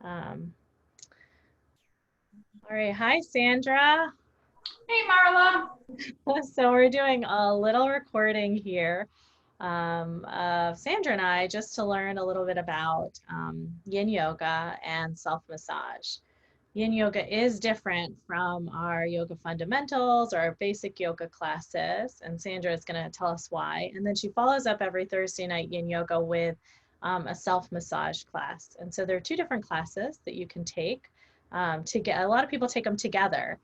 Um, all right, hi Sandra. Hey, Marla. So we're doing a little recording here of Sandra and I just to learn a little bit about Yin Yoga and self-massage. Yin Yoga is different from our yoga fundamentals or our basic yoga classes, and Sandra is going to tell us why. And then she follows up every Thursday night Yin Yoga with a self-massage class. And so there are two different classes that you can take. A lot of people take them together.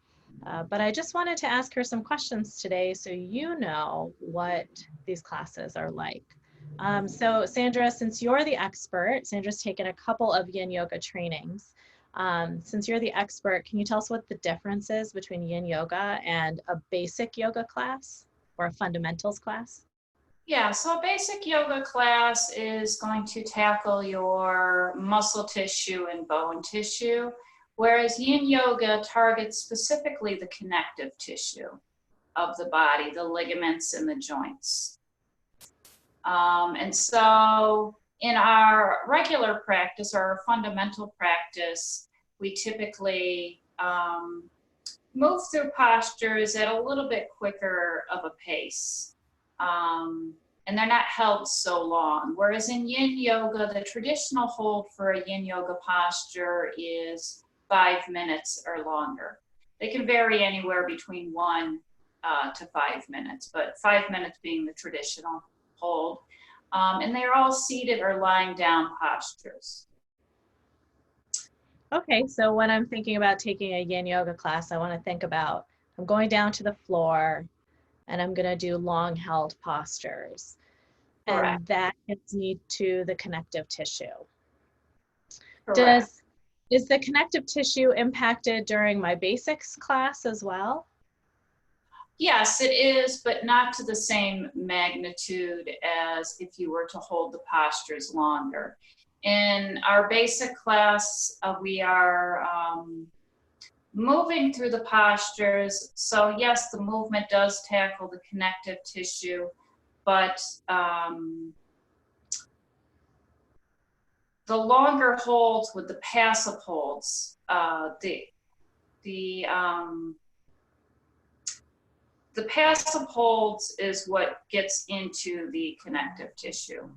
But I just wanted to ask her some questions today so you know what these classes are like. So Sandra, since you're the expert, Sandra's taken a couple of Yin Yoga trainings. Since you're the expert, can you tell us what the difference is between Yin Yoga and a basic yoga class or a fundamentals class? Yeah, so a basic yoga class is going to tackle your muscle tissue and bone tissue, whereas Yin Yoga targets specifically the connective tissue of the body, the ligaments and the joints. And so in our regular practice or our fundamental practice, we typically move through postures at a little bit quicker of a pace. And they're not held so long. Whereas in Yin Yoga, the traditional hold for a Yin Yoga posture is 5 minutes or longer. They can vary anywhere between 1 to 5 minutes, but 5 minutes being the traditional hold. And they're all seated or lying down postures. Okay, so when I'm thinking about taking a Yin Yoga class, I want to think about I'm going down to the floor and I'm going to do long held postures. Correct. And that gets me to the connective tissue. Correct. Is the connective tissue impacted during my basics class as well? Yes, it is, but not to the same magnitude as if you were to hold the postures longer. In our basic class, we are moving through the postures. So yes, the movement does tackle the connective tissue, but the longer holds with the passive holds, the passive holds is what gets into the connective tissue.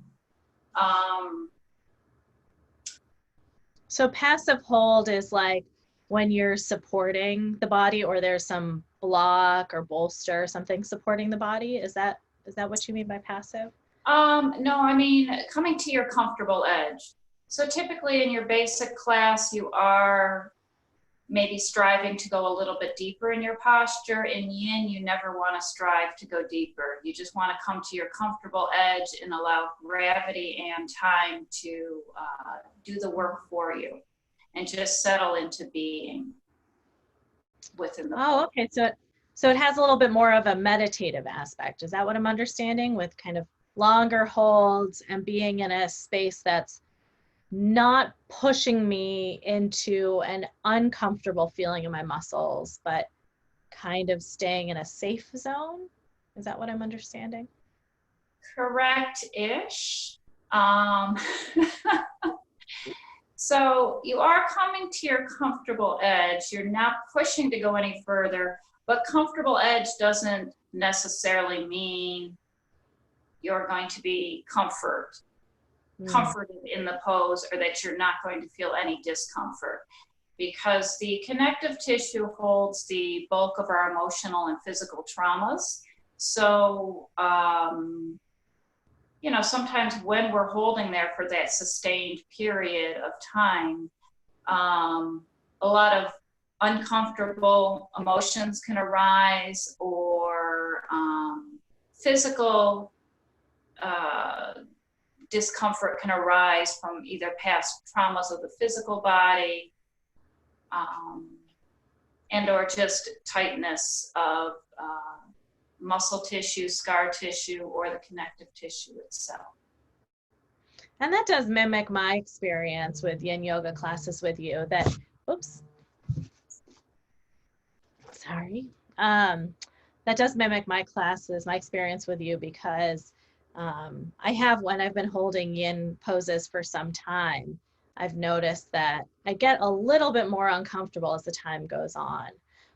So passive hold is like when you're supporting the body or there's some block or bolster or something supporting the body. Is that what you mean by passive? No, I mean, coming to your comfortable edge. So typically in your basic class, you are maybe striving to go a little bit deeper in your posture. In Yin, you never want to strive to go deeper. You just want to come to your comfortable edge and allow gravity and time to do the work for you and just settle into being within the Oh, okay. So it has a little bit more of a meditative aspect. Is that what I'm understanding, with kind of longer holds and being in a space that's not pushing me into an uncomfortable feeling in my muscles, but kind of staying in a safe zone? Is that what I'm understanding? Correct-ish. So you are coming to your comfortable edge. You're not pushing to go any further, but comfortable edge doesn't necessarily mean you're going to be comforted in the pose or that you're not going to feel any discomfort, because the connective tissue holds the bulk of our emotional and physical traumas. So, you know, sometimes when we're holding there for that sustained period of time, a lot of uncomfortable emotions can arise, or physical discomfort can arise from either past traumas of the physical body and or just tightness of muscle tissue, scar tissue, or the connective tissue itself. And that does mimic my experience with Yin Yoga classes with you. That does mimic my experience with you, because I've been holding Yin poses for some time. I've noticed that I get a little bit more uncomfortable as the time goes on.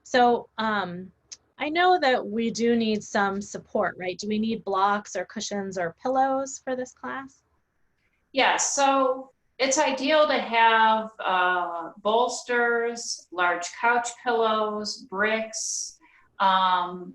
So I know that we do need some support, right? Do we need blocks or cushions or pillows for this class? Yeah, so it's ideal to have bolsters, large couch pillows, bricks. Um,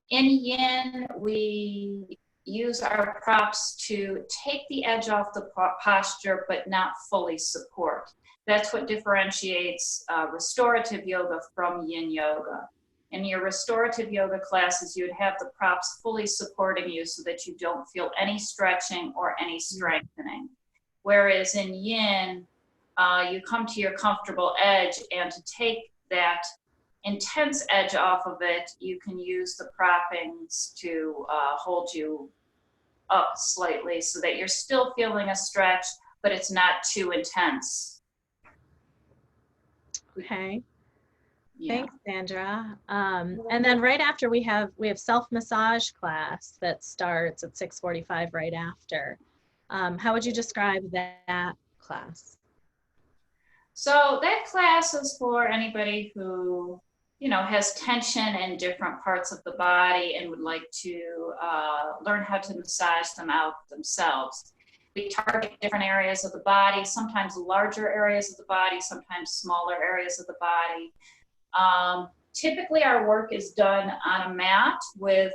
in Yin, we use our props to take the edge off the posture, but not fully support. That's what differentiates restorative yoga from Yin Yoga. In your restorative yoga classes, you'd have the props fully supporting you so that you don't feel any stretching or any strengthening. Whereas in Yin, you come to your comfortable edge, and to take that intense edge off of it, you can use the proppings to hold you up slightly so that you're still feeling a stretch, but it's not too intense. Okay. Yeah. Thanks, Sandra. And then right after we have self-massage class that starts at 6:45 right after. How would you describe that class? So that class is for anybody who, you know, has tension in different parts of the body and would like to learn how to massage them out themselves. We target different areas of the body, sometimes larger areas of the body, sometimes smaller areas of the body. Typically, our work is done on a mat with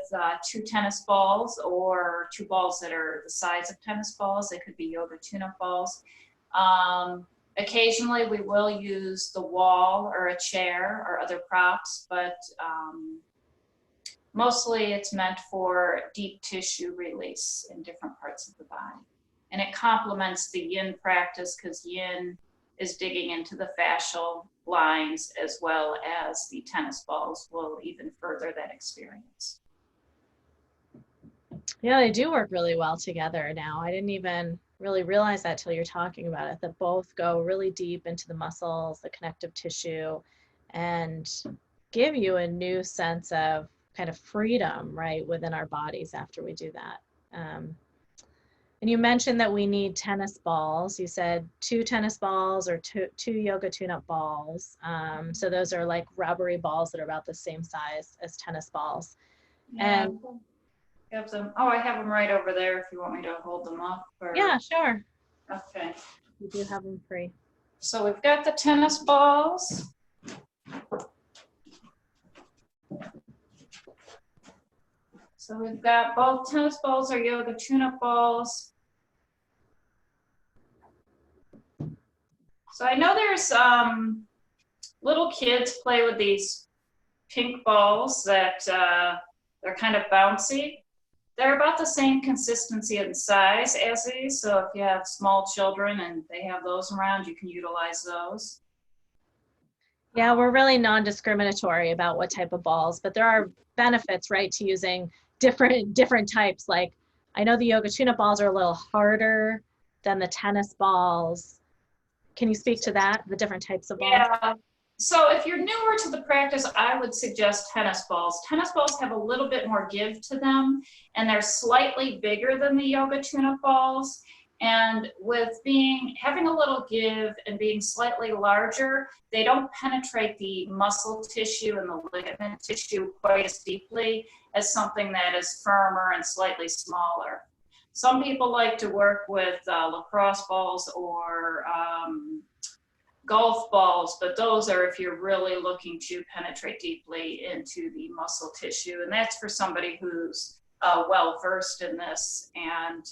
2 tennis balls or 2 balls that are the size of tennis balls. They could be yoga tune-up balls. Occasionally, we will use the wall or a chair or other props, but mostly it's meant for deep tissue release in different parts of the body. And it complements the Yin practice because Yin is digging into the fascial lines, as well as the tennis balls will even further that experience. Yeah, they do work really well together now. I didn't even really realize that till you're talking about it, that both go really deep into the muscles, the connective tissue, and give you a new sense of kind of freedom, right, within our bodies after we do that. And you mentioned that we need tennis balls. You said 2 tennis balls or two yoga tune-up balls. So those are like rubbery balls that are about the same size as tennis balls. Yeah. And Have them. Oh, I have them right over there if you want me to hold them up. Or... yeah, sure. Okay. You do have them free. So we've got the tennis balls. So we've got both tennis balls or yoga tune-up balls. So I know there's little kids play with these pink balls that they're kind of bouncy. They're about the same consistency and size as these. So if you have small children and they have those around, you can utilize those. Yeah, we're really non-discriminatory about what type of balls, but there are benefits, right, to using different types. Like I know the yoga tune-up balls are a little harder than the tennis balls. Can you speak to that, the different types of balls? Yeah. So if you're newer to the practice, I would suggest tennis balls. Tennis balls have a little bit more give to them, and they're slightly bigger than the yoga tune-up balls. And with having a little give and being slightly larger, they don't penetrate the muscle tissue and the ligament tissue quite as deeply as something that is firmer and slightly smaller. Some people like to work with lacrosse balls or golf balls, but those are if you're really looking to penetrate deeply into the muscle tissue. And that's for somebody who's well-versed in this and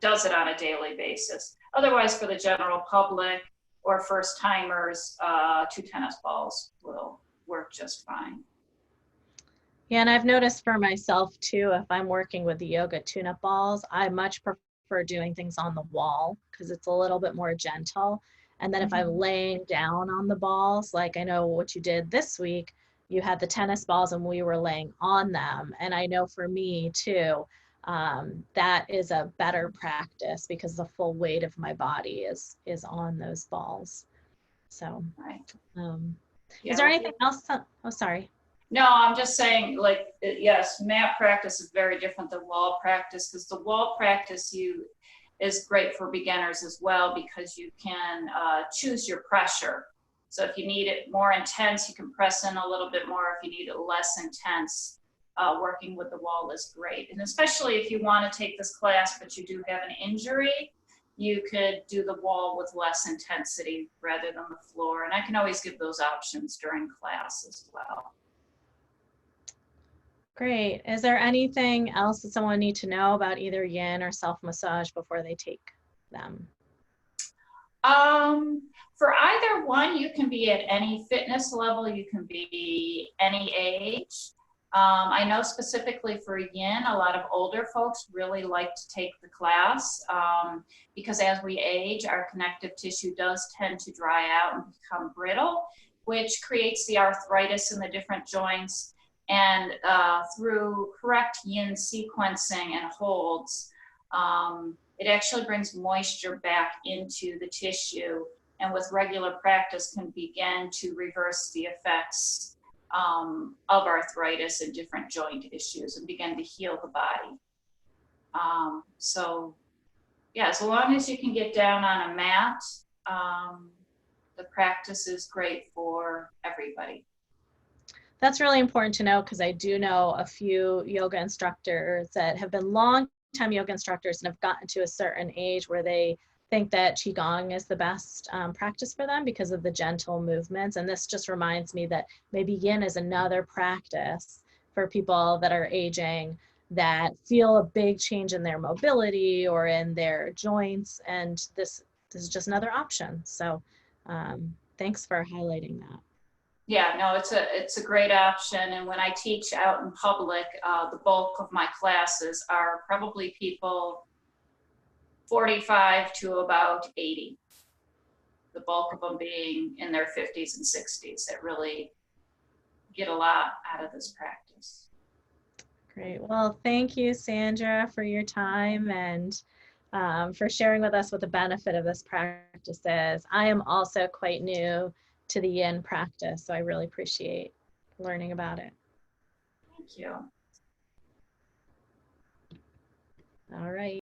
does it on a daily basis. Otherwise, for the general public or first timers, 2 tennis balls will work just fine. Yeah, and I've noticed for myself too, if I'm working with the yoga tune-up balls, I much prefer doing things on the wall because it's a little bit more gentle. And then if I'm laying down on the balls, like I know what you did this week, you had the tennis balls and we were laying on them. And I know for me too, that is a better practice because the full weight of my body is on those balls. So, Right. Is there anything else? Oh, sorry. No, I'm just saying, like, yes, mat practice is very different than wall practice because the wall practice, is great for beginners as well, because you can choose your pressure. So if you need it more intense, you can press in a little bit more. If you need it less intense, working with the wall is great. And especially if you want to take this class, but you do have an injury, you could do the wall with less intensity rather than the floor. And I can always give those options during class as well. Great. Is there anything else that someone need to know about either yin or self-massage before they take them? For either one, you can be at any fitness level, you can be any age. I know specifically for yin, a lot of older folks really like to take the class because as we age, our connective tissue does tend to dry out and become brittle, which creates the arthritis in the different joints. And through correct yin sequencing and holds, it actually brings moisture back into the tissue, and with regular practice can begin to reverse the effects of arthritis and different joint issues and begin to heal the body. So yeah, as long as you can get down on a mat, the practice is great for everybody. That's really important to know because I do know a few yoga instructors that have been long-time yoga instructors and have gotten to a certain age where they think that Qigong is the best practice for them because of the gentle movements. And this just reminds me that maybe Yin is another practice for people that are aging that feel a big change in their mobility or in their joints. And this is just another option. So thanks for highlighting that. Yeah, no, it's a great option. And when I teach out in public, the bulk of my classes are probably people 45 to about 80. The bulk of them being in their 50s and 60s that really get a lot out of this practice. Great. Well, thank you, Sandra, for your time and for sharing with us what the benefit of this practice is. I am also quite new to the Yin practice, so I really appreciate learning about it. Thank you. All right.